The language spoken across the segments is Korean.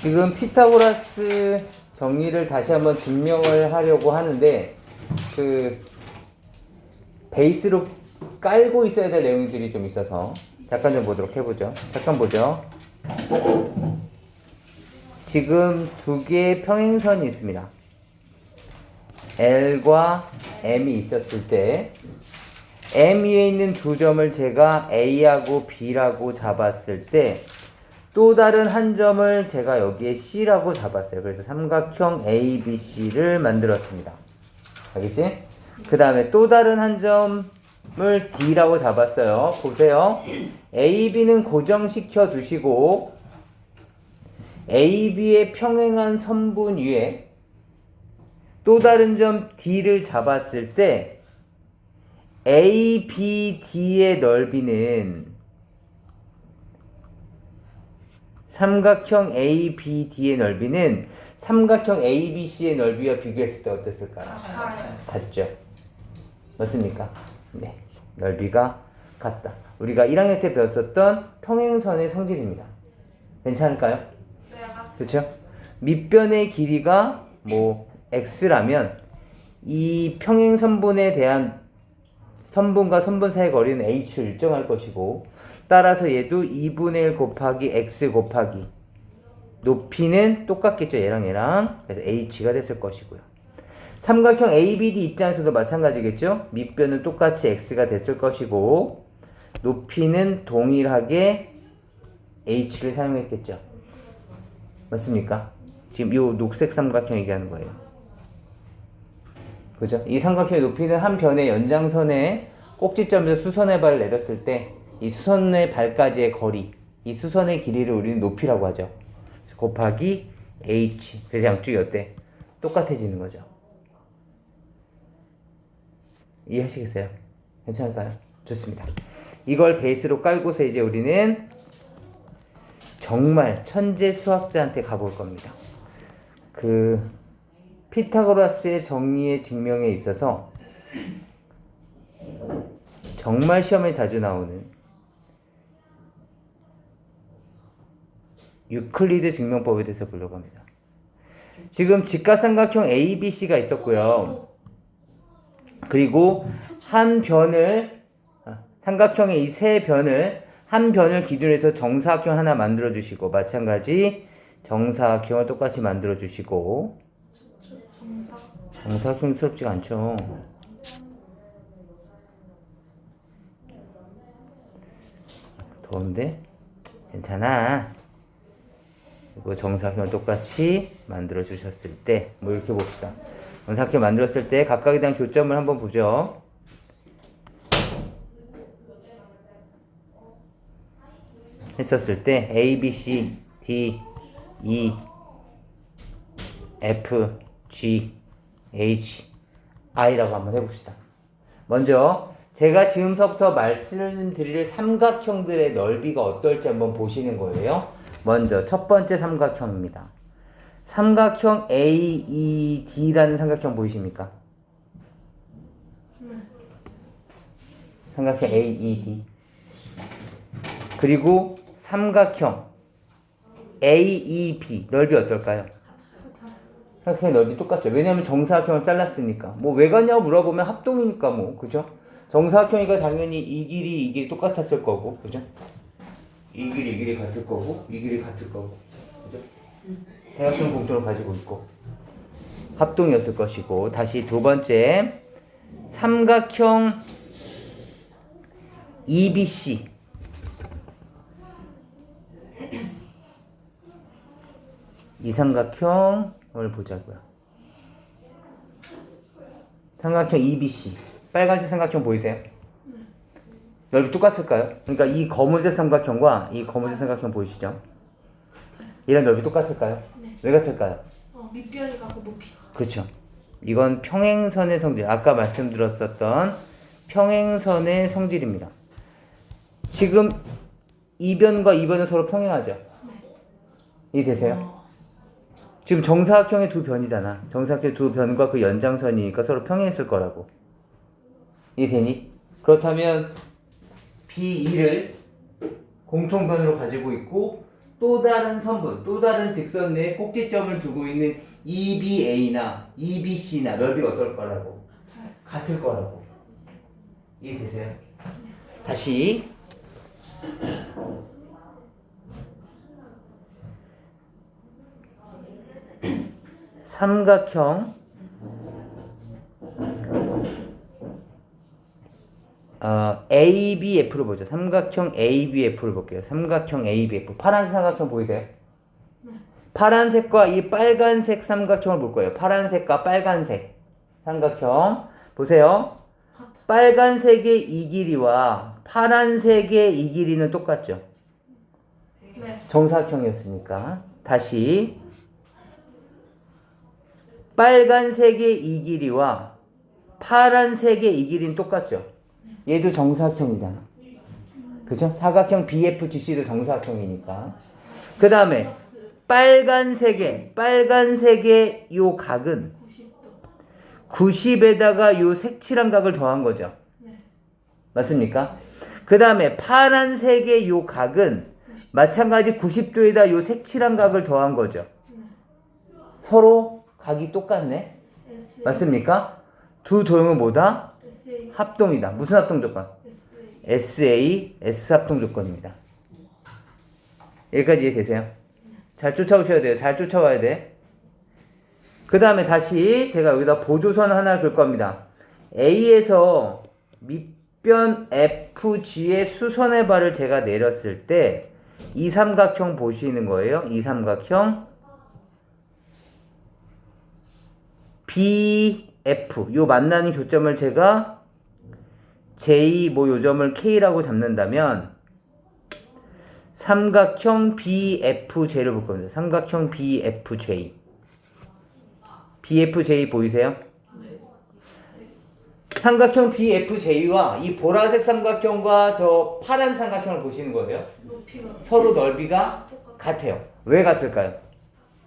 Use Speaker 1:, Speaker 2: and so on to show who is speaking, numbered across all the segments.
Speaker 1: 지금 피타고라스 정리를 다시 한번 증명을 하려고 하는데 그 베이스로 깔고 있어야 될 내용들이 좀 있어서 잠깐 좀 보도록 해보죠. 잠깐 보죠. 지금 두 개의 평행선이 있습니다. L과 M이 있었을 때 M 위에 있는 두 점을 제가 A하고 B라고 잡았을 때 또 다른 한 점을 제가 여기에 C라고 잡았어요. 그래서 삼각형 ABC를 만들었습니다. 알겠지? 그 다음에 또 다른 한 점을 D라고 잡았어요. 보세요. AB는 고정시켜 두시고 AB의 평행한 선분 위에 또 다른 점 D를 잡았을 때 ABD의 넓이는 삼각형 ABD의 넓이는 삼각형 ABC의 넓이와 비교했을 때 어땠을까요? 같죠? 맞습니까? 네, 넓이가 같다. 우리가 1학년 때 배웠었던 평행선의 성질입니다. 괜찮을까요?
Speaker 2: 네,
Speaker 1: 그렇죠? 밑변의 길이가 뭐 x라면 이 평행선분에 대한 선분과 선분 사이의 거리는 h를 일정할 것이고 따라서 얘도 2분의 1 곱하기 x 곱하기 높이는 똑같겠죠. 얘랑 그래서 h가 됐을 것이고요. 삼각형 ABD 입장에서도 마찬가지겠죠. 밑변은 똑같이 x가 됐을 것이고 높이는 동일하게 h를 사용했겠죠. 맞습니까? 지금 이 녹색 삼각형 얘기하는 거예요. 그죠? 이 삼각형의 높이는 한 변의 연장선의 꼭지점에서 수선의 발을 내렸을 때 이 수선의 발까지의 거리, 이 수선의 길이를 우리는 높이라고 하죠. 곱하기 h. 그래서 양쪽이 어때? 똑같아지는 거죠. 이해하시겠어요? 괜찮을까요? 좋습니다. 이걸 베이스로 깔고서 이제 우리는 정말 천재 수학자한테 가볼 겁니다. 그 피타고라스의 정리의 증명에 있어서 정말 시험에 자주 나오는 유클리드 증명법에 대해서 보려고 합니다. 지금 직각삼각형 ABC가 있었고요. 그리고 한 변을 삼각형의 이 세 변을 한 변을 기준으로 해서 정사각형 하나 만들어 주시고 마찬가지 정사각형을 똑같이 만들어 주시고 정사각형이 수업지가 않죠. 더운데? 괜찮아. 그리고 정사각형을 똑같이 만들어 주셨을 때 뭐 이렇게 봅시다. 정사각형 만들었을 때 각각에 대한 교점을 한번 보죠. 했었을 때 A, B, C, D, E, F, G, H, I라고 한번 해봅시다. 먼저 제가 지금서부터 말씀드릴 삼각형들의 넓이가 어떨지 한번 보시는 거예요. 먼저 첫 번째 삼각형입니다. 삼각형 AED라는 삼각형 보이십니까? 삼각형 AED. 그리고 삼각형 AEB 넓이 어떨까요? 삼각형의 넓이 똑같죠. 왜냐하면 정사각형을 잘랐으니까. 뭐 왜 같냐고 물어보면 합동이니까 뭐 그죠? 정사각형이니까 당연히 이 길이 똑같았을 거고 그죠? 이 길이 같을 거고 이 길이 같을 거고 그죠? 대각선 공통을 가지고 있고 합동이었을 것이고 다시 두 번째 삼각형 EBC 이 삼각형을 보자고요. 삼각형 EBC 빨간색 삼각형 보이세요? 넓이 똑같을까요? 그러니까 이 검은색 삼각형과 이 검은색 삼각형 보이시죠? 얘랑 넓이 똑같을까요?
Speaker 2: 네.
Speaker 1: 왜 같을까요?
Speaker 2: 밑변이 같고 높이가.
Speaker 1: 그렇죠. 이건 평행선의 성질. 아까 말씀드렸었던 평행선의 성질입니다. 지금 이 변과 이 변은 서로 평행하죠?
Speaker 2: 네.
Speaker 1: 이해되세요? 지금 정사각형의 두 변이잖아. 정사각형의 두 변과 그 연장선이니까 서로 평행했을 거라고. 이해되니? 그렇다면 B2를 공통변으로 가지고 있고 또 다른 선분, 또 다른 직선 내에 꼭지점을 두고 있는 EBA나 EBC나 넓이가 어떨 거라고? 같을 거라고. 이해되세요? 다시 삼각형 ABF를 보죠. 삼각형 ABF를 볼게요. 삼각형 ABF. 파란색 삼각형 보이세요? 파란색과 이 빨간색 삼각형을 볼 거예요. 파란색과 빨간색 삼각형. 보세요. 빨간색의 이 길이와 파란색의 이 길이는 똑같죠?
Speaker 2: 네.
Speaker 1: 정사각형이었으니까. 다시. 빨간색의 이 길이와 파란색의 이 길이는 똑같죠? 얘도 정사각형이잖아. 그죠? 사각형 BFGC도 정사각형이니까. 그 다음에 빨간색의 요 각은 90에다가 요 색칠한 각을 더한 거죠. 맞습니까? 그 다음에 파란색의 요 각은 마찬가지 90도에다 요 색칠한 각을 더한 거죠. 서로 각이 똑같네. 맞습니까? 두 도형은 뭐다? 합동이다. 무슨 합동 조건? SA, S합동 조건입니다. 여기까지 이해되세요? 잘 쫓아오셔야 돼요. 잘 쫓아와야 돼. 그 다음에 다시 제가 여기다 보조선 하나를 그릴 겁니다. A에서 밑변 FG의 수선의 발을 제가 내렸을 때 이 삼각형 보시는 거예요. 이 삼각형 BF 요 만나는 교점을 제가 J 뭐 요점을 K라고 잡는다면 삼각형 BFJ를 볼 겁니다. 삼각형 BFJ. BFJ 보이세요? 삼각형 BFJ와 이 보라색 삼각형과 저 파란 삼각형을 보시는 거예요. 서로 넓이가 같아요. 왜 같을까요?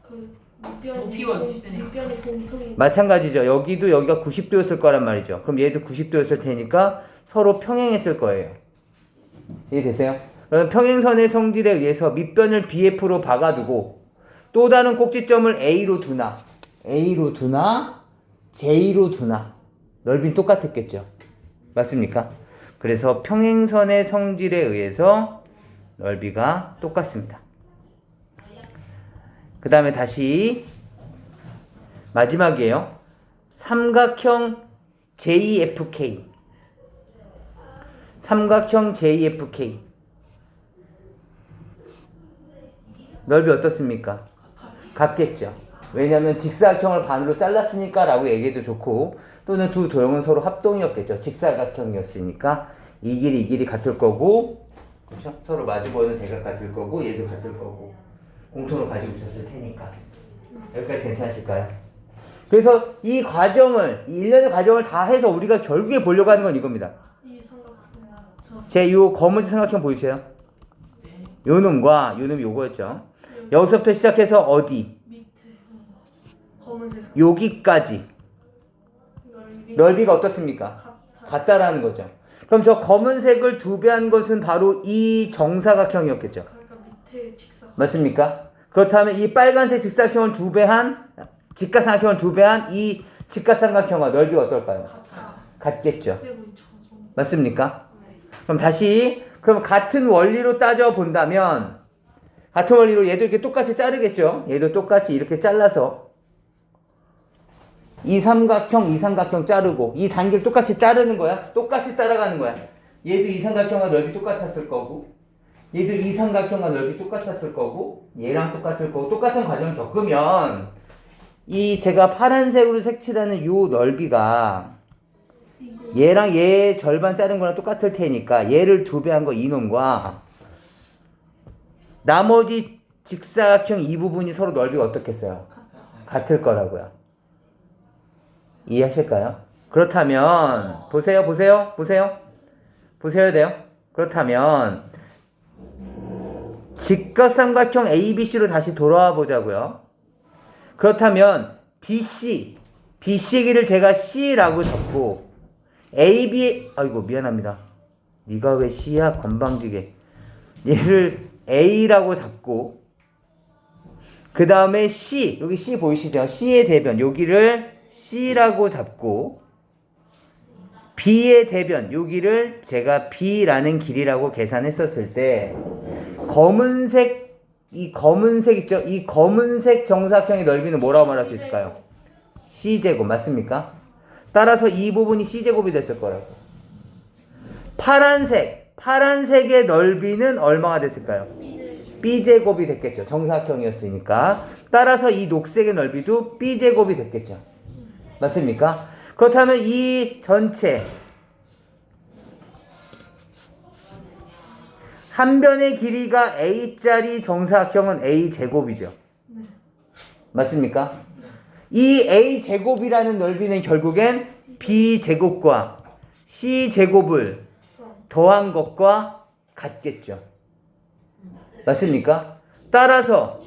Speaker 2: 그
Speaker 3: 높이와 밑변이
Speaker 2: 공통이.
Speaker 1: 마찬가지죠. 여기도 여기가 90도였을 거란 말이죠. 그럼 얘도 90도였을 테니까 서로 평행했을 거예요. 이해되세요? 그럼 평행선의 성질에 의해서 밑변을 BF로 박아두고 또 다른 꼭지점을 A로 두나 J로 두나 넓이는 똑같았겠죠. 맞습니까? 그래서 평행선의 성질에 의해서 넓이가 똑같습니다. 그 다음에 다시 마지막이에요. 삼각형 JFK. 삼각형 JFK. 넓이 어떻습니까? 같겠죠. 왜냐하면 직사각형을 반으로 잘랐으니까 라고 얘기해도 좋고, 또는 두 도형은 서로 합동이었겠죠. 직사각형이었으니까 이 길이 같을 거고, 그렇죠? 서로 마주보는 대각 같을 거고, 얘도 같을 거고, 공통을 가지고 있었을 테니까. 여기까지 괜찮으실까요? 그래서 이 과정을, 이 일련의 과정을 다 해서 우리가 결국에 보려고 하는 건 이겁니다.
Speaker 2: 이 삼각형.
Speaker 1: 제 요 검은색 삼각형 보이세요? 요 놈과 요 놈이 요거였죠. 여기서부터 시작해서 어디?
Speaker 2: 밑에 검은색.
Speaker 1: 여기까지 넓이가 어떻습니까? 같다라는 거죠. 그럼 저 검은색을 2배 한 것은 바로 이 정사각형이었겠죠.
Speaker 2: 그러니까 밑에 직사각.
Speaker 1: 맞습니까? 그렇다면 이 빨간색 직사각형을 2배 한 직각삼각형을 2배 한 이 직각삼각형과 넓이가 어떨까요? 같겠죠. 맞습니까? 그럼 다시 그럼 같은 원리로 따져 본다면 같은 원리로 얘도 이렇게 똑같이 자르겠죠. 얘도 똑같이 이렇게 잘라서 이 삼각형 자르고 이 단계를 똑같이 자르는 거야. 똑같이 따라가는 거야. 얘도 이 삼각형과 넓이 똑같았을 거고 얘도 이 삼각형과 넓이 똑같았을 거고 얘랑 똑같을 거고 똑같은 과정을 겪으면 이 제가 파란색으로 색칠하는 요 넓이가 얘랑 얘 절반 자른 거랑 똑같을 테니까 얘를 2배 한 거 이놈과 나머지 직사각형 이 부분이 서로 넓이가 어떻겠어요? 같을 거라고요. 이해하실까요? 그렇다면 보세요 돼요. 그렇다면 직각삼각형 ABC로 다시 돌아와 보자고요. 그렇다면 BC의 길이를 제가 C라고 적고 AB 아이고 미안합니다. 네가 왜 C야 건방지게 얘를 A라고 잡고 그 다음에 C, 여기 C 보이시죠? C의 대변, 여기를 C라고 잡고 B의 대변, 여기를 제가 B라는 길이라고 계산했었을 때 검은색, 이 검은색 있죠? 이 검은색 정사각형의 넓이는 뭐라고 말할 수 있을까요? C제곱, 맞습니까? 따라서 이 부분이 C제곱이 됐을 거라고. 파란색의 넓이는 얼마가 됐을까요? B제곱이 됐겠죠. 정사각형이었으니까. 따라서 이 녹색의 넓이도 B제곱이 됐겠죠. 맞습니까? 그렇다면 이 전체 한 변의 길이가 A짜리 정사각형은 A제곱이죠. 맞습니까? 이 A제곱이라는 넓이는 결국엔 B제곱과 C제곱을 더한 것과 같겠죠. 맞습니까? 따라서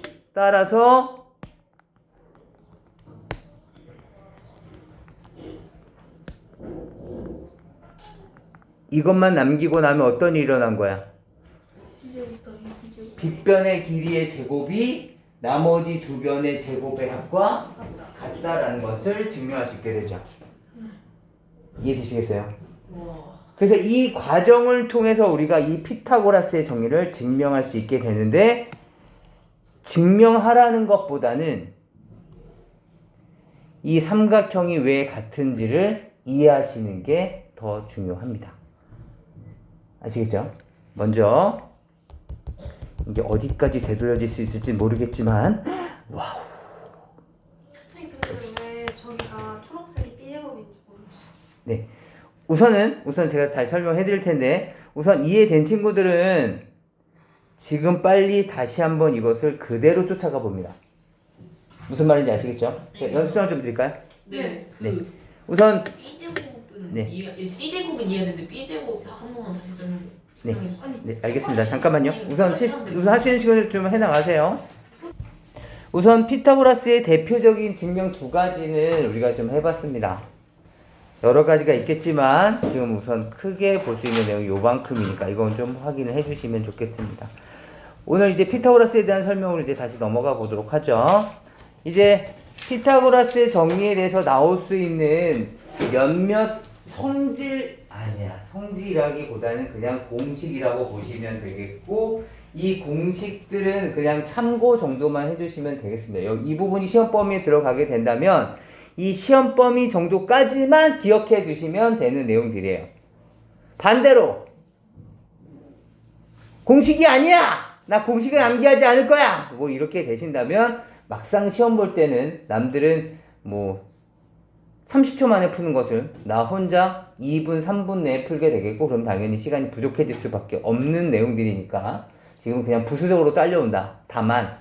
Speaker 1: 이것만 남기고 나면 어떤 일이 일어난 거야?
Speaker 2: C제곱부터 B제곱.
Speaker 1: 빗변의 길이의 제곱이 나머지 두 변의 제곱의 합과 같다라는 것을 증명할 수 있게 되죠. 이해되시겠어요?
Speaker 3: 와.
Speaker 1: 그래서 이 과정을 통해서 우리가 이 피타고라스의 정의를 증명할 수 있게 되는데, 증명하라는 것보다는 이 삼각형이 왜 같은지를 이해하시는 게 더 중요합니다. 아시겠죠? 먼저 이게 어디까지 되돌려질 수 있을지 모르겠지만, 와우.
Speaker 4: 선생님 근데 왜 저기가 초록색이 B제곱인지 모르겠어요.
Speaker 1: 네. 우선 제가 다시 설명해 드릴 텐데, 우선 이해된 친구들은 지금 빨리 다시 한번 이것을 그대로 쫓아가 봅니다. 무슨 말인지 아시겠죠? 제가 연습장 좀 드릴까요?
Speaker 3: 네.
Speaker 1: 네. 우선
Speaker 3: B제곱은
Speaker 1: 네.
Speaker 3: C제곱은 이해했는데 B제곱 한 번만 다시 설명해 주세요.
Speaker 1: 네, 알겠습니다. 잠깐만요. 우선 할 수 있는 시간을 좀 해나가세요. 우선 피타고라스의 대표적인 증명 두 가지는 우리가 좀 해봤습니다. 여러 가지가 있겠지만 지금 우선 크게 볼 수 있는 내용이 요만큼이니까 이건 좀 확인을 해주시면 좋겠습니다. 오늘 이제 피타고라스에 대한 설명을 이제 다시 넘어가 보도록 하죠. 이제 피타고라스의 정리에 대해서 나올 수 있는 몇몇 성질이라기보다는 그냥 공식이라고 보시면 되겠고, 이 공식들은 그냥 참고 정도만 해주시면 되겠습니다. 이 부분이 시험 범위에 들어가게 된다면 이 시험 범위 정도까지만 기억해 두시면 되는 내용들이에요. 반대로 공식이 아니야! 나 공식을 암기하지 않을 거야! 뭐 이렇게 되신다면 막상 시험 볼 때는 남들은 뭐 30초 만에 푸는 것을 나 혼자 2분, 3분 내에 풀게 되겠고, 그럼 당연히 시간이 부족해질 수밖에 없는 내용들이니까 지금 그냥 부수적으로 딸려온다. 다만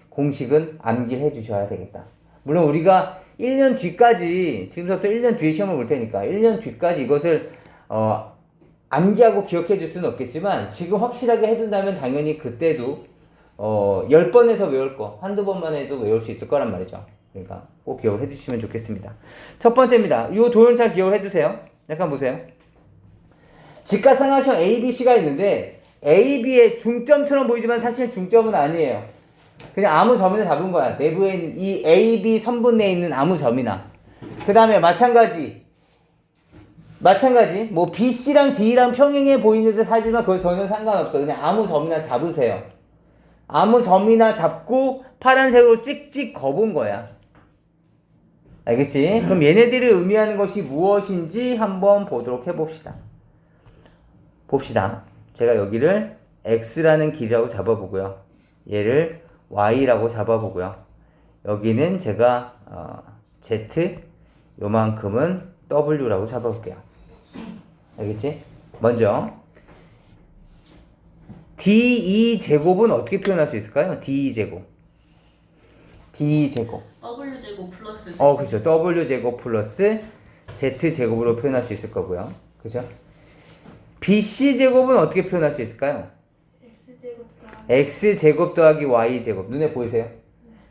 Speaker 1: 공식은 암기해 주셔야 되겠다. 물론 우리가 1년 뒤까지, 지금부터 1년 뒤에 시험을 볼 테니까 1년 뒤까지 이것을 암기하고 기억해 줄 수는 없겠지만, 지금 확실하게 해둔다면 당연히 그때도 10번에서 외울 거 한두 번만 해도 외울 수 있을 거란 말이죠. 그러니까 꼭 기억을 해주시면 좋겠습니다. 첫 번째입니다. 이 도형 잘 기억을 해두세요. 약간 보세요. 직각삼각형 ABC가 있는데 AB의 중점처럼 보이지만 사실 중점은 아니에요. 그냥 아무 점이나 잡은 거야. 내부에 있는 이 AB 선분 내에 있는 아무 점이나. 그 다음에 마찬가지 뭐 BC랑 D랑 평행해 보이는 듯 하지만 그거 전혀 상관없어. 그냥 아무 점이나 잡으세요. 아무 점이나 잡고 파란색으로 찍찍 거본 거야. 알겠지? 그럼 얘네들이 의미하는 것이 무엇인지 한번 보도록 해봅시다. 제가 여기를 X라는 길이라고 잡아보고요. 얘를 Y라고 잡아보고요. 여기는 제가 Z, 요만큼은 W라고 잡아볼게요. 알겠지? 먼저 D2제곱은 어떻게 표현할 수 있을까요? D2제곱.
Speaker 3: W제곱 플러스
Speaker 1: 그렇죠. W제곱 플러스 Z제곱으로 표현할 수 있을 거고요. 그죠? BC제곱은 어떻게 표현할 수 있을까요? X제곱 더하기 Y제곱. 눈에 보이세요?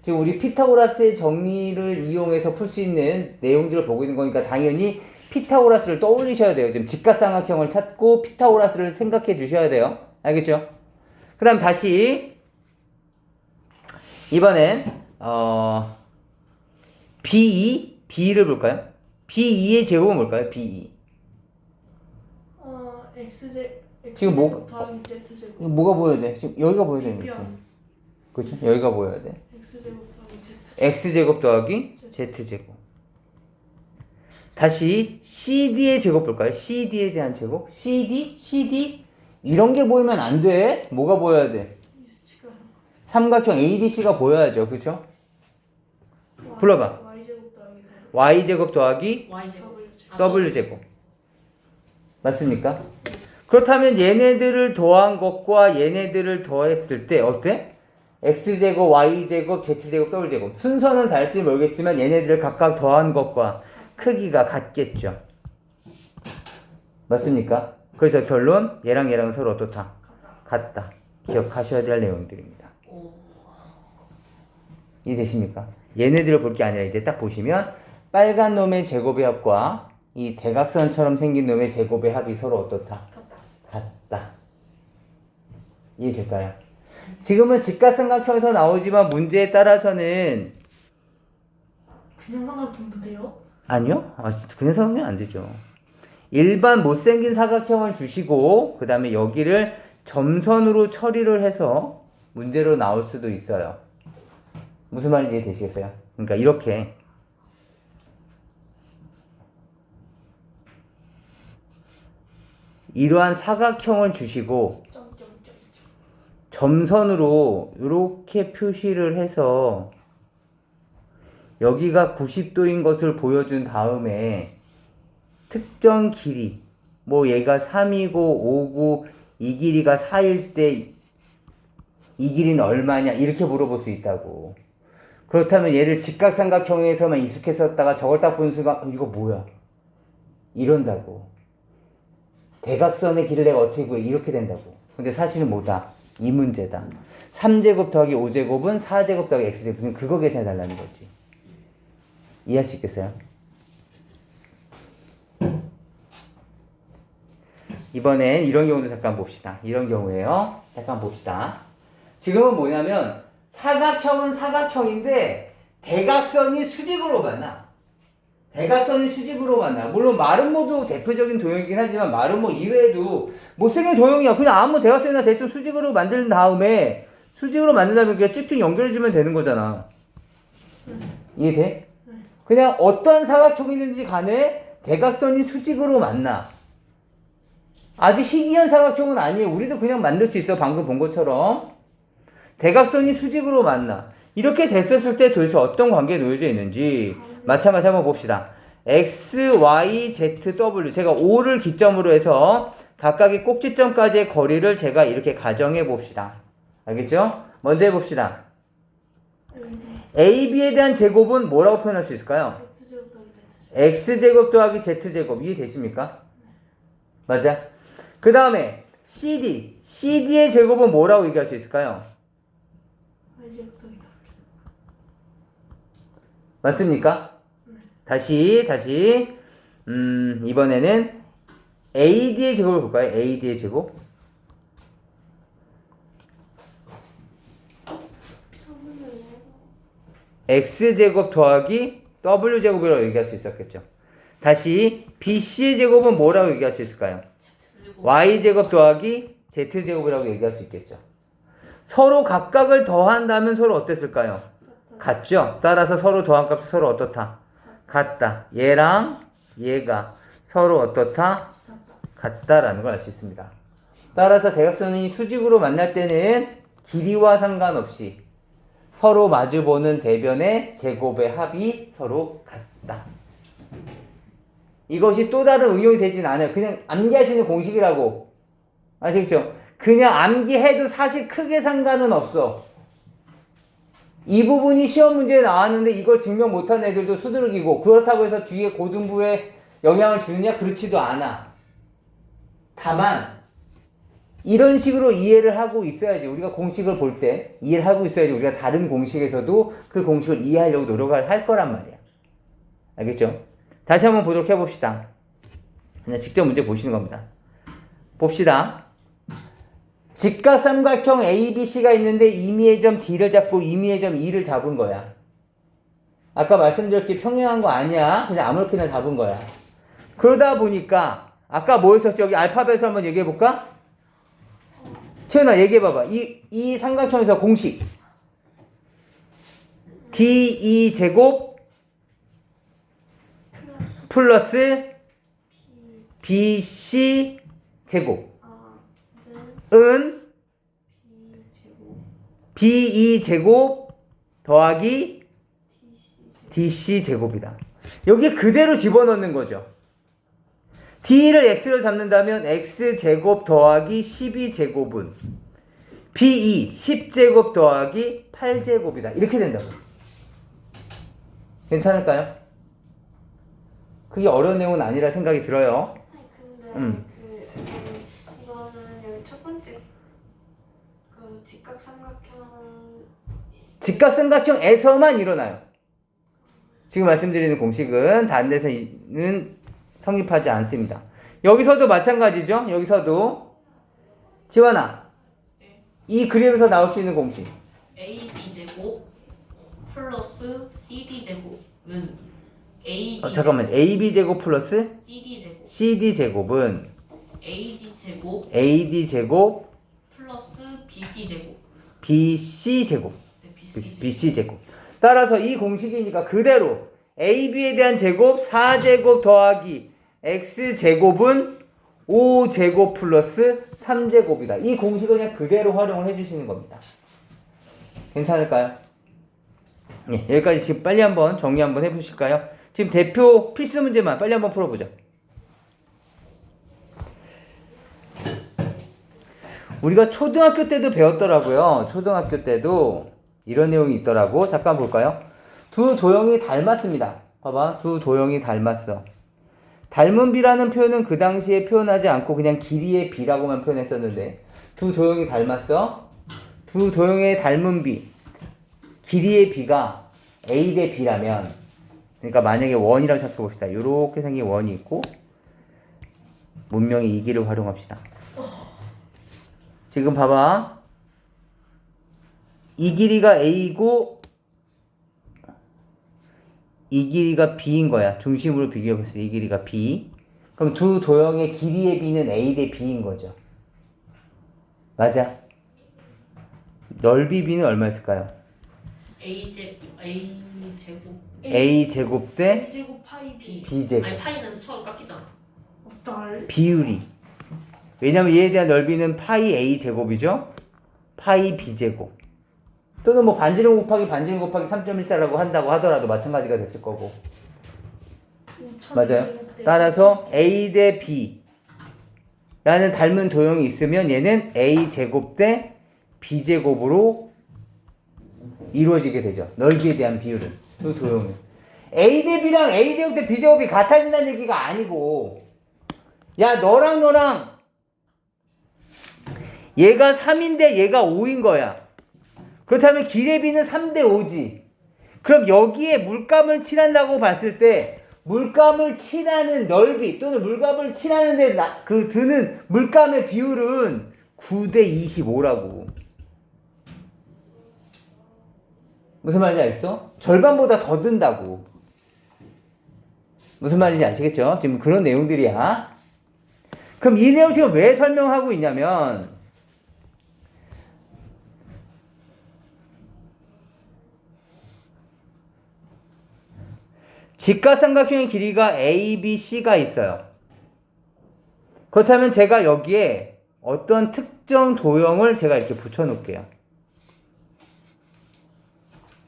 Speaker 1: 지금 우리 피타고라스의 정리를 이용해서 풀 수 있는 내용들을 보고 있는 거니까 당연히 피타고라스를 떠올리셔야 돼요. 지금 직각삼각형을 찾고 피타고라스를 생각해 주셔야 돼요. 알겠죠? 그 다음 다시 이번엔 B2? B2를 볼까요? B2의 제곱은 뭘까요? B2. 지금 뭐-
Speaker 2: 더하기 Z제곱.
Speaker 1: 이거 뭐가 보여야 돼? 지금 여기가 보여야 되는 거죠.
Speaker 2: 변.
Speaker 1: 그렇죠? 여기가 보여야 돼.
Speaker 2: X제곱 더하기 Z.
Speaker 1: X제곱 더하기 Z제곱. 다시 CD의 제곱 볼까요? CD에 대한 제곱. CD 이런 게 보이면 안 돼. 뭐가 보여야 돼?
Speaker 2: 이 수치가
Speaker 1: 삼각형 ADC가 보여야죠. 그렇죠? 불러봐.
Speaker 2: Y제곱 더하기 W.
Speaker 1: Y제곱 더하기
Speaker 3: Y제곱.
Speaker 1: W제곱. 맞습니까? 그렇다면 얘네들을 더한 것과 얘네들을 더했을 때 어때? X제곱, Y제곱, Z제곱, W제곱. 순서는 다를지 모르겠지만 얘네들을 각각 더한 것과 크기가 같겠죠. 맞습니까? 그래서 결론, 얘랑 얘랑 서로 어떻다? 같다. 기억하셔야 될 내용들입니다.
Speaker 3: 오.
Speaker 1: 이해되십니까? 얘네들을 볼 게 아니라 이제 딱 보시면 빨간 놈의 제곱의 합과 이 대각선처럼 생긴 놈의 제곱의 합이 서로 어떻다? 같다. 이해될까요? 지금은 직각삼각형에서 나오지만 문제에 따라서는
Speaker 2: 그냥 삼각형도 돼요?
Speaker 1: 아니요? 그냥 삼각형은 안 되죠. 일반 못생긴 사각형을 주시고 그 다음에 여기를 점선으로 처리를 해서 문제로 나올 수도 있어요. 무슨 말인지 이해되시겠어요? 그러니까 이렇게 이러한 사각형을 주시고
Speaker 2: 점점점.
Speaker 1: 점선으로 이렇게 표시를 해서 여기가 90도인 것을 보여준 다음에 특정 길이 뭐 얘가 3이고 5고 이 길이가 4일 때 이 길이는 얼마냐 이렇게 물어볼 수 있다고. 그렇다면 얘를 직각삼각형에서만 익숙했었다가 저걸 딱 본 순간 이거 뭐야 이런다고. 대각선의 길을 내가 어떻게 구해 이렇게 된다고. 근데 사실은 뭐다? 이 문제다. 3제곱 더하기 5제곱은 4제곱 더하기 x제곱. 그거 계산해 달라는 거지. 이해할 수 있겠어요? 이번엔 이런 경우도 잠깐 봅시다. 이런 경우에요. 잠깐 봅시다. 지금은 뭐냐면 사각형은 사각형인데 대각선이 수직으로 만나. 대각선이 수직으로 만나. 물론 마름모도 대표적인 도형이긴 하지만 마름모 이외에도 못생긴 도형이야. 그냥 아무 대각선이나 대충 수직으로 만든 다음에 수직으로 만든 다음에 그냥 쭉쭉 연결해주면 되는 거잖아. 이해돼? 그냥 어떤 사각형이든지 간에 대각선이 수직으로 만나. 아주 희귀한 사각형은 아니에요. 우리도 그냥 만들 수 있어. 방금 본 것처럼. 대각선이 수직으로 만나. 이렇게 됐었을 때 도대체 어떤 관계에 놓여져 있는지 마찬가지 한번 봅시다. X, Y, Z, W. 제가 5를 기점으로 해서 각각의 꼭지점까지의 거리를 제가 이렇게 가정해 봅시다. 알겠죠? 먼저 해봅시다. AB에 대한 제곱은 뭐라고 표현할 수 있을까요?
Speaker 2: X제곱 더하기 Z제곱.
Speaker 1: X제곱 더하기 Z제곱. 이해되십니까? 맞아? 그 다음에 CD의 제곱은 뭐라고 얘기할 수 있을까요?
Speaker 2: Y제곱 더하기 W.
Speaker 1: 맞습니까? 다시 이번에는 AD의 제곱을 볼까요? AD의 제곱. X제곱 더하기 W제곱이라고 얘기할 수 있었겠죠. 다시 BC의 제곱은 뭐라고 얘기할 수 있을까요? Y제곱 더하기 Z제곱이라고 얘기할 수 있겠죠. 서로 각각을 더한다면 서로 어땠을까요? 같죠? 따라서 서로 더한 값이 서로 어떻다? 같다. 얘랑 얘가 서로 어떻다? 같다라는 걸 알 수 있습니다. 따라서 대각선이 수직으로 만날 때는 길이와 상관없이 서로 마주보는 대변의 제곱의 합이 서로 같다. 이것이 또 다른 응용이 되진 않아요. 그냥 암기하시는 공식이라고. 아시겠죠? 그냥 암기해도 사실 크게 상관은 없어. 이 부분이 시험 문제에 나왔는데 이걸 증명 못한 애들도 수두룩이고, 그렇다고 해서 뒤에 고등부에 영향을 주느냐? 그렇지도 않아. 다만 이런 식으로 이해를 하고 있어야지. 우리가 공식을 볼 때 이해를 하고 있어야지 우리가 다른 공식에서도 그 공식을 이해하려고 노력을 할 거란 말이야. 알겠죠? 다시 한번 보도록 해봅시다. 그냥 직접 문제 보시는 겁니다. 봅시다. 직각삼각형 ABC가 있는데 임의의 점 D를 잡고 임의의 점 E를 잡은 거야. 아까 말씀드렸지 평행한 거 아니야. 그냥 아무렇게나 잡은 거야. 그러다 보니까 아까 뭐 했었지? 여기 알파벳으로 한번 얘기해 볼까? 채연아 얘기해 봐봐. 이 삼각형에서 공식 D2 제곱 플러스 BC 제곱 은 B2 제곱 더하기 DC 제곱이다. 여기 그대로 집어넣는 거죠. D를 X로 잡는다면 X제곱 더하기 12제곱은 B2 10제곱 더하기 8제곱이다. 이렇게 된다고. 괜찮을까요? 그게 어려운 내용은 아니라 생각이 들어요.
Speaker 4: 아니 근데 이거는 여기 첫 번째 그
Speaker 1: 직각삼각형에서만 일어나요. 지금 말씀드리는 공식은 다른 데서는 성립하지 않습니다. 여기서도 마찬가지죠. 여기서도 지환아, 이 그림에서 나올 수 있는 공식
Speaker 3: AB 제곱 플러스 CD 제곱은 AD
Speaker 1: 잠깐만. AB 제곱 플러스
Speaker 3: CD 제곱
Speaker 1: CD 제곱은
Speaker 3: AD 제곱
Speaker 1: AD 제곱
Speaker 3: 플러스 BC 제곱
Speaker 1: BC 제곱
Speaker 3: 네, BC 제곱
Speaker 1: BC 제곱. 따라서 이 공식이니까 그대로 AB에 대한 제곱 4제곱 더하기 X제곱은 5제곱 플러스 3제곱이다. 이 공식을 그냥 그대로 활용을 해주시는 겁니다. 괜찮을까요? 네, 여기까지 지금 빨리 한번 정리 한번 해보실까요? 지금 대표 필수 문제만 빨리 한번 풀어보죠. 우리가 초등학교 때도 배웠더라고요. 초등학교 때도 이런 내용이 있더라고. 잠깐 볼까요? 두 도형이 닮았습니다. 봐봐. 두 도형이 닮았어. 닮은 비라는 표현은 그 당시에 표현하지 않고 그냥 길이의 비라고만 표현했었는데 두 도형이 닮았어. 두 도형의 닮은 비, 길이의 비가 A 대 B라면, 그러니까 만약에 원이라고 생각해봅시다. 이렇게 생긴 원이 있고 문명의 이 길을 활용합시다. 지금 봐봐. 이 길이가 A이고 이 길이가 B인 거야. 중심으로 비교해봤을 때 이 길이가 B. 그럼 두 도형의 길이의 B는 A 대 B인 거죠. 맞아. 넓이 B는 얼마였을까요?
Speaker 3: A 제곱
Speaker 1: A 제곱 대
Speaker 2: 제곱 파이 B
Speaker 1: B 제곱.
Speaker 3: 아니 파이는 서로 깎이잖아.
Speaker 2: 없달
Speaker 1: 비율이. 왜냐면 얘에 대한 넓이는 파이 A 제곱이죠. 파이 B 제곱. 또는 뭐 반지름 곱하기 3.14라고 한다고 하더라도 마찬가지가 됐을 거고. 맞아요. 따라서 A 대 B 라는 닮은 도형이 있으면 얘는 A 제곱 대 B 제곱으로 이루어지게 되죠. 넓이에 대한 비율은. 그 도형은. A 대 B랑 A 제곱 대 B 제곱이 같아진다는 얘기가 아니고, 야, 너랑 얘가 3인데 얘가 5인 거야. 그렇다면 길의 B는 3대 5지. 그럼 여기에 물감을 칠한다고 봤을 때 물감을 칠하는 넓이 또는 물감을 칠하는데 그 드는 물감의 비율은 9대 25라고. 무슨 말인지 알겠어? 절반보다 더 든다고. 무슨 말인지 아시겠죠? 지금 그런 내용들이야. 그럼 이 내용 지금 왜 설명하고 있냐면, 직각삼각형의 길이가 A, B, C가 있어요. 그렇다면 제가 여기에 어떤 특정 도형을 제가 이렇게 붙여놓을게요.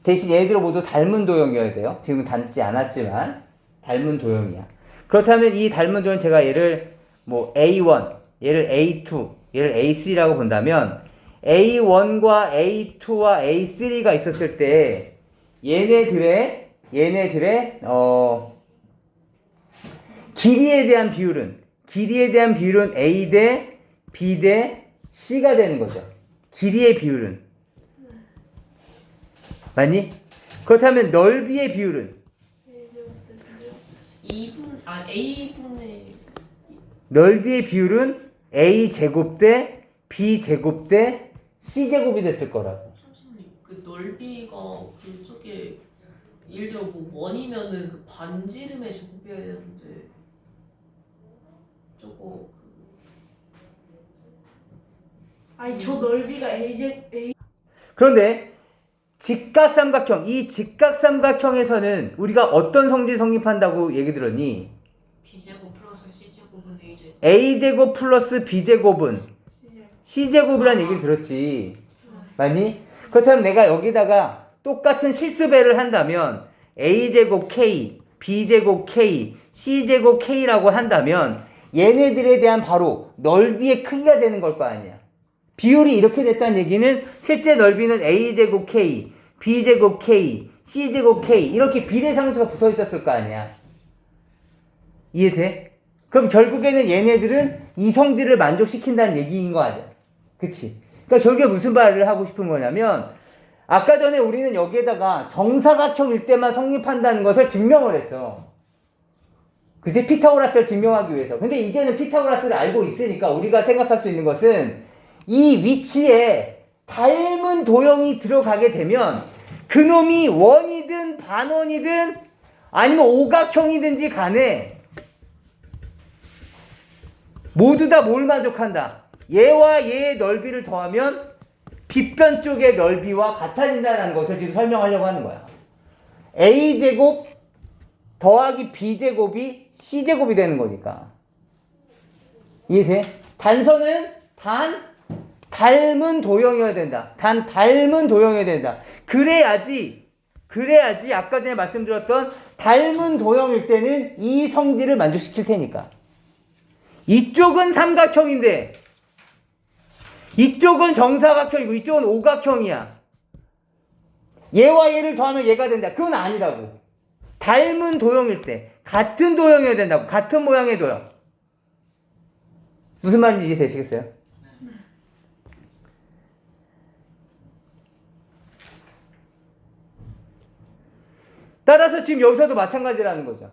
Speaker 1: 대신 얘들은 모두 닮은 도형이어야 돼요. 지금 닮지 않았지만 닮은 도형이야. 그렇다면 이 닮은 도형 제가 얘를 뭐 A1, 얘를 A2, 얘를 A3라고 본다면 A1과 A2와 A3가 있었을 때 얘네들의 길이에 대한 비율은 A 대 B 대 C가 되는 거죠. 길이의 비율은. 맞니? 그렇다면 넓이의 비율은?
Speaker 3: A분의
Speaker 1: 넓이의 비율은 A 제곱 대 B 제곱 대 C 제곱이 됐을 거라고.
Speaker 3: 선생님 그 넓이가 그쪽에 예를 들어 뭐 원이면은 그 반지름의 제곱이어야 되는데 저거
Speaker 2: 아니 저 넓이가 A
Speaker 1: 그런데 직각삼각형, 이 직각삼각형에서는 우리가 어떤 성질 성립한다고 얘기 들었니?
Speaker 3: B제곱 플러스 C제곱은 A제곱.
Speaker 1: A제곱 플러스 B제곱은 C제곱이라는 얘기를 들었지. 맞니? 그렇다면 내가 여기다가 똑같은 실수배를 한다면 A제곱 K, B제곱 K, C제곱 K라고 한다면 얘네들에 대한 바로 넓이의 크기가 되는 걸 거 아니야. 비율이 이렇게 됐다는 얘기는 실제 넓이는 A제곱 K, B제곱 K, C제곱 K 이렇게 비례상수가 붙어 있었을 거 아니야. 이해돼? 그럼 결국에는 얘네들은 이 성질을 만족시킨다는 얘기인 거 아니야. 그치? 그러니까 결국에 무슨 말을 하고 싶은 거냐면 아까 전에 우리는 여기에다가 정사각형일 때만 성립한다는 것을 증명을 했어. 그치? 피타고라스를 증명하기 위해서. 근데 이제는 피타고라스를 알고 있으니까 우리가 생각할 수 있는 것은 이 위치에 닮은 도형이 들어가게 되면 그놈이 원이든 반원이든 아니면 오각형이든지 간에 모두 다 뭘 만족한다? 얘와 얘의 넓이를 더하면 빗변 쪽의 넓이와 같아진다는 것을 지금 설명하려고 하는 거야. A제곱 더하기 B제곱이 C제곱이 되는 거니까. 이해돼? 단서는 닮은 도형이어야 된다. 닮은 도형이어야 된다. 그래야지 아까 전에 말씀드렸던 닮은 도형일 때는 이 성질을 만족시킬 테니까. 이쪽은 삼각형인데 이쪽은 정사각형이고 이쪽은 오각형이야. 얘와 얘를 더하면 얘가 된다. 그건 아니라고. 닮은 도형일 때 같은 도형이어야 된다고. 같은 모양의 도형. 무슨 말인지 이해되시겠어요? 따라서 지금 여기서도 마찬가지라는 거죠.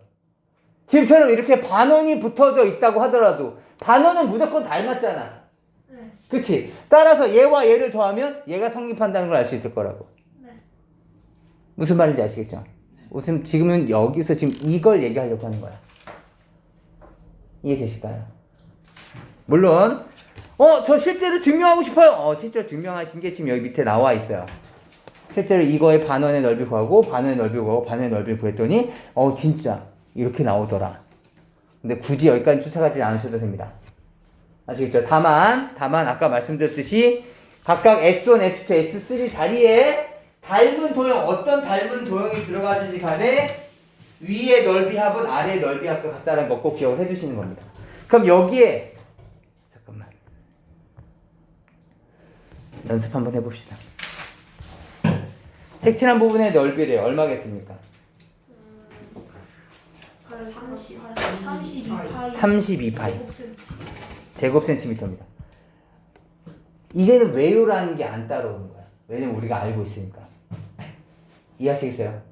Speaker 1: 지금처럼 이렇게 반원이 붙어져 있다고 하더라도 반원은 무조건 닮았잖아.
Speaker 2: 네.
Speaker 1: 그치? 따라서 얘와 얘를 더하면 얘가 성립한다는 걸 알 수 있을 거라고.
Speaker 2: 네.
Speaker 1: 무슨 말인지 아시겠죠? 무슨 지금은 여기서 지금 이걸 얘기하려고 하는 거야. 이해되실까요? 물론 저 실제로 증명하고 싶어요. 실제로 증명하신 게 지금 여기 밑에 나와 있어요. 실제로 이거의 반원의 넓이 구하고 반원의 넓이 구하고 반원의 넓이를 구했더니 진짜 이렇게 나오더라. 근데 굳이 여기까지 쫓아가지 않으셔도 됩니다. 아시겠죠? 다만 아까 말씀드렸듯이 각각 S1, S2, S3 자리에 닮은 도형, 어떤 닮은 도형이 들어가든지 간에 위의 넓이 합은 아래의 넓이 합과 같다는 거 꼭 기억을 해주시는 겁니다. 그럼 여기에 잠깐만 연습 한번 해봅시다. 색칠한 부분의 넓이를 얼마겠습니까? 32파이 제곱 센티미터입니다. 이제는 왜요라는 게 안 따라오는 거야. 왜냐면 우리가 알고 있으니까. 이해하시겠어요?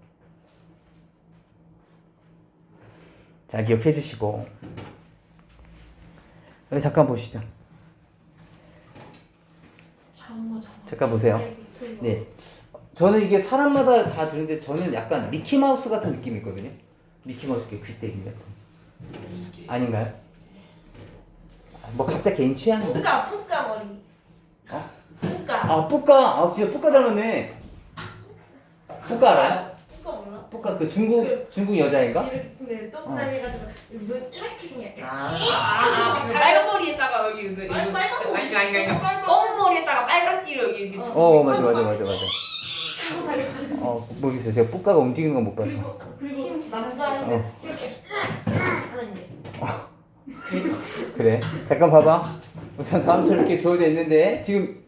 Speaker 1: 자, 기억해 주시고 여기 잠깐 보시죠. 잠깐 보세요. 네, 저는 이게 사람마다 다 다른데 저는 약간 미키마우스 같은 느낌이 있거든요. 미키마우스 귀때기 같은. 아닌가요? 뭐 각자 개인 취향.
Speaker 2: 푸까 머리. 푸까.
Speaker 1: 뿌까. 진짜 뿌까 닮았네. 뿌까 알아요?
Speaker 2: 푸까 몰라?
Speaker 1: 뿌까 그 중국 여자인가?
Speaker 2: 네, 동그랗게 해가지고 눈 이렇게 생겼대.
Speaker 3: 빨간 머리에다가 여기
Speaker 2: 빨간 머리.
Speaker 3: 아니 검은 머리에다가 빨간 띠로 여기 이렇게.
Speaker 1: 맞아. 모르겠어요. 제가 뿌까가 움직이는 건 못 봤어.
Speaker 2: 그리고 남자는 이렇게 하는 게.
Speaker 1: 그래. 잠깐 봐봐. 우선 다음처럼 이렇게 주어져 있는데 지금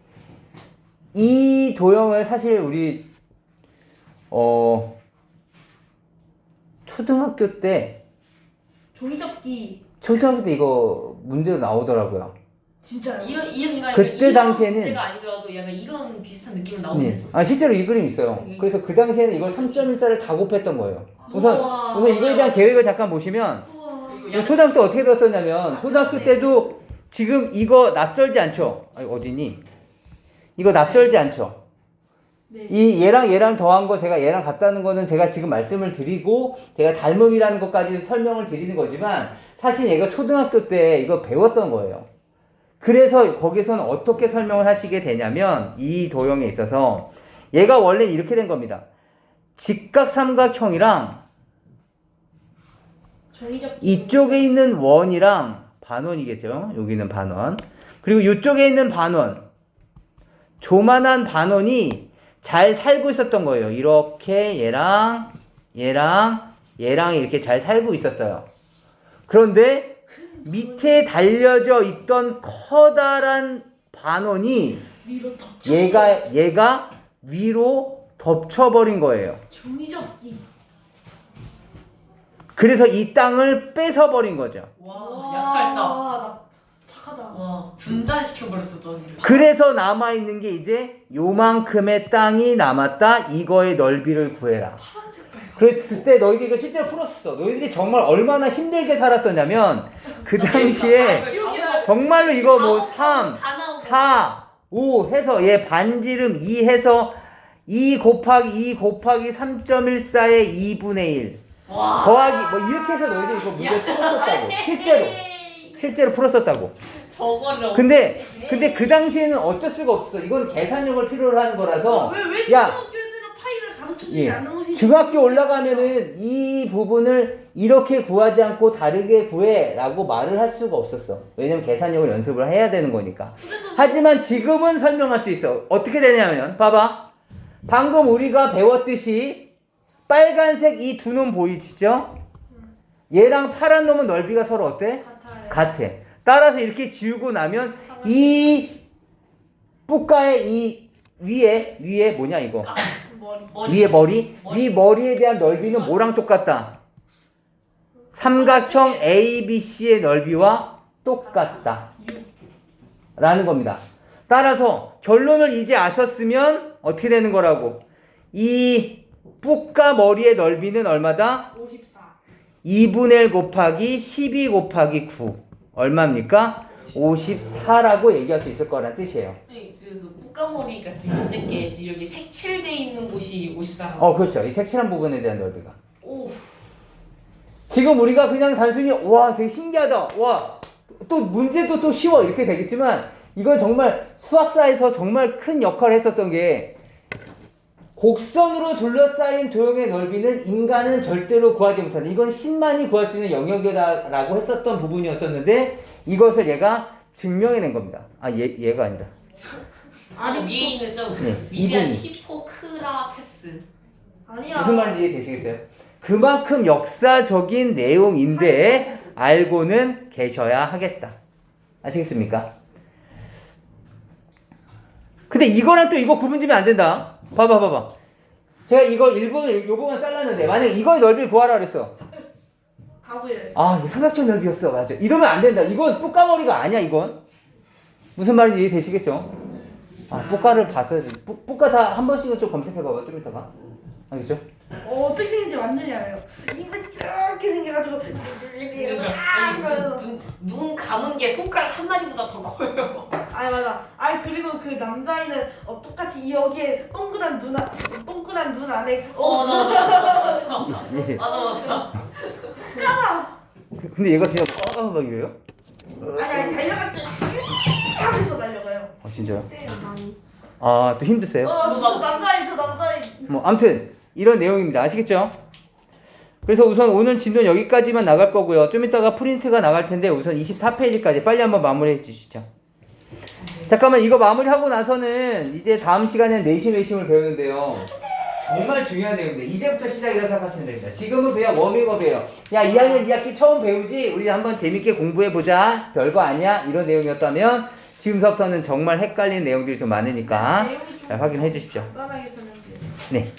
Speaker 1: 이 도형을 사실 우리 초등학교 때
Speaker 2: 종이접기.
Speaker 1: 이거 문제로 나오더라고요.
Speaker 2: 진짜요?
Speaker 3: 이런
Speaker 1: 그때 당시에는
Speaker 3: 문제가 아니더라도 약간 이런 비슷한 느낌은 나오긴 했었어.
Speaker 1: 실제로 이 그림 있어요. 그래서 그 당시에는 이걸 3.14를 다 곱했던 거예요. 우선 이거에 대한 계획을 잠깐 보시면 초등학교 때 어떻게 배웠었냐면 초등학교 때도 지금 이거 낯설지 않죠? 어디니? 이거 낯설지 않죠?
Speaker 2: 네.
Speaker 1: 이 얘랑 더한 거 제가 얘랑 같다는 거는 제가 지금 말씀을 드리고 제가 닮음이라는 것까지 설명을 드리는 거지만 사실 얘가 초등학교 때 이거 배웠던 거예요. 그래서 거기서는 어떻게 설명을 하시게 되냐면 이 도형에 있어서 얘가 원래 이렇게 된 겁니다. 직각삼각형이랑
Speaker 2: 정의적
Speaker 1: 이쪽에 있는 원이랑 반원이겠죠. 여기는 반원. 그리고 이쪽에 있는 반원. 조만한 반원이 잘 살고 있었던 거예요. 이렇게 얘랑 이렇게 잘 살고 있었어요. 그런데 밑에 달려져 있던 커다란 반원이
Speaker 2: 위로 덮쳤어.
Speaker 1: 얘가 위로 덮쳐버린 거예요.
Speaker 2: 종이접기.
Speaker 1: 그래서 이 땅을 뺏어버린 거죠.
Speaker 3: 와 약탈자.
Speaker 2: 나 착하다.
Speaker 3: 와 분단시켜버렸어 저기를.
Speaker 1: 그래서 남아있는 게 이제 요만큼의 땅이 남았다. 이거의 넓이를 구해라.
Speaker 2: 파란색 발.
Speaker 1: 그랬을 때 너희들이 이거 실제로 풀었어. 너희들이 정말 얼마나 힘들게 살았었냐면 그 당시에 정말로 이거 뭐 3, 4, 5 해서 얘 반지름 2 해서 2 곱하기 3.14의 2분의 1
Speaker 3: 와.
Speaker 1: 더하기 뭐 이렇게 해서 너희들이 이거 문제 풀었었다고. 실제로 풀었었다고.
Speaker 3: 저거를.
Speaker 1: 근데 그 당시에는 어쩔 수가 없어. 이건 계산력을 필요로 하는 거라서.
Speaker 2: 왜
Speaker 1: 야,
Speaker 2: 초등학교 애들은 파이를 가르쳐주지
Speaker 1: 예.
Speaker 2: 않는 것이
Speaker 1: 중학교 올라가면은 이 부분을 이렇게 구하지 않고 다르게 구해라고 말을 할 수가 없었어. 왜냐면 계산력을 연습을 해야 되는 거니까. 하지만 지금은 설명할 수 있어. 어떻게 되냐면 봐봐. 방금 우리가 배웠듯이 빨간색 이 두 놈 보이시죠? 얘랑 파란 놈은 넓이가 서로 어때?
Speaker 2: 같아요.
Speaker 1: 같아. 따라서 이렇게 지우고 나면 이 뿌가의 이 위에 뭐냐 이거?
Speaker 2: 머리.
Speaker 1: 위에 머리? 위 머리에 대한 넓이는 뭐랑 똑같다? 삼각형 ABC의 넓이와 똑같다. 라는 겁니다. 따라서 결론을 이제 아셨으면 어떻게 되는 거라고? 이 뿌가 머리의 넓이는 얼마다?
Speaker 2: 54.
Speaker 1: 2분의 1 곱하기 12 곱하기 9 얼마입니까? 54라고 얘기할 수 있을 거란 뜻이에요.
Speaker 3: 그 뿌까머리 같은 게 있는 게 지금 여기 색칠돼 있는 곳이 54.
Speaker 1: 그렇죠. 이 색칠한 부분에 대한 넓이가.
Speaker 3: 오.
Speaker 1: 지금 우리가 그냥 단순히 와 되게 신기하다. 와 또 문제도 또 쉬워 이렇게 되겠지만 이건 정말 수학사에서 정말 큰 역할을 했었던 게 곡선으로 둘러싸인 도형의 넓이는 인간은 절대로 구하지 못한다. 이건 신만이 구할 수 있는 영역이다라고 했었던 부분이었었는데 이것을 얘가 증명해낸 겁니다. 얘가 아니라.
Speaker 3: 저 위에 있는 저
Speaker 1: 네,
Speaker 3: 위대한
Speaker 1: 이분이.
Speaker 3: 히포크라테스.
Speaker 2: 아니야.
Speaker 1: 무슨 말인지 이해되시겠어요? 그만큼 역사적인 내용인데 알고는 계셔야 하겠다. 아시겠습니까? 근데 이거랑 또 이거 구분지면 안 된다. 봐봐. 제가 이거 일부분 요 부분 잘랐는데 만약 이거의 넓이를 구하라 그랬어.
Speaker 2: 가구에.
Speaker 1: 이거 삼각형 넓이였어. 맞아. 이러면 안 된다. 이건 뿌까머리가 아니야. 이건 무슨 말인지 이해되시겠죠? 뿌까를 봐서 뿌까 다 한 번씩은 좀 검색해봐봐. 좀 이따가 알겠죠?
Speaker 2: 어떻게 생긴지 완전히 알아요. 이거 이렇게 생겨가지고
Speaker 3: 눈 감은 게 손가락 한 마디보다 더 커요.
Speaker 2: 맞아. 그리고 그 남자애는 똑같이 여기에 동그란 눈 안에
Speaker 3: 맞아.
Speaker 2: 까라.
Speaker 1: 근데 얘가 진짜 막 이래요?
Speaker 2: 아니 달려갈 때 하면서 달려가요.
Speaker 1: 진짜요?
Speaker 4: 세요 많이.
Speaker 1: 또 힘드세요?
Speaker 2: 저 남자애.
Speaker 1: 뭐 아무튼 이런 내용입니다. 아시겠죠? 그래서 우선 오늘 진도는 여기까지만 나갈 거고요. 좀 이따가 프린트가 나갈 텐데 우선 24페이지까지 빨리 한번 마무리해 주시죠. 잠깐만 이거 마무리하고 나서는 이제 다음 시간에는 내심 외심을 배우는데요. 정말 중요한 내용인데 이제부터 시작이라고 생각하시면 됩니다. 지금은 그냥 워밍업이에요. 야 2학년 2학기 처음 배우지? 우리 한번 재밌게 공부해보자. 별거 아니야? 이런 내용이었다면 지금서부터는 정말 헷갈리는 내용들이 좀 많으니까
Speaker 2: 내용이 좀
Speaker 1: 잘 확인해 주십시오.
Speaker 2: 간단하게 설명드려요.
Speaker 1: 네.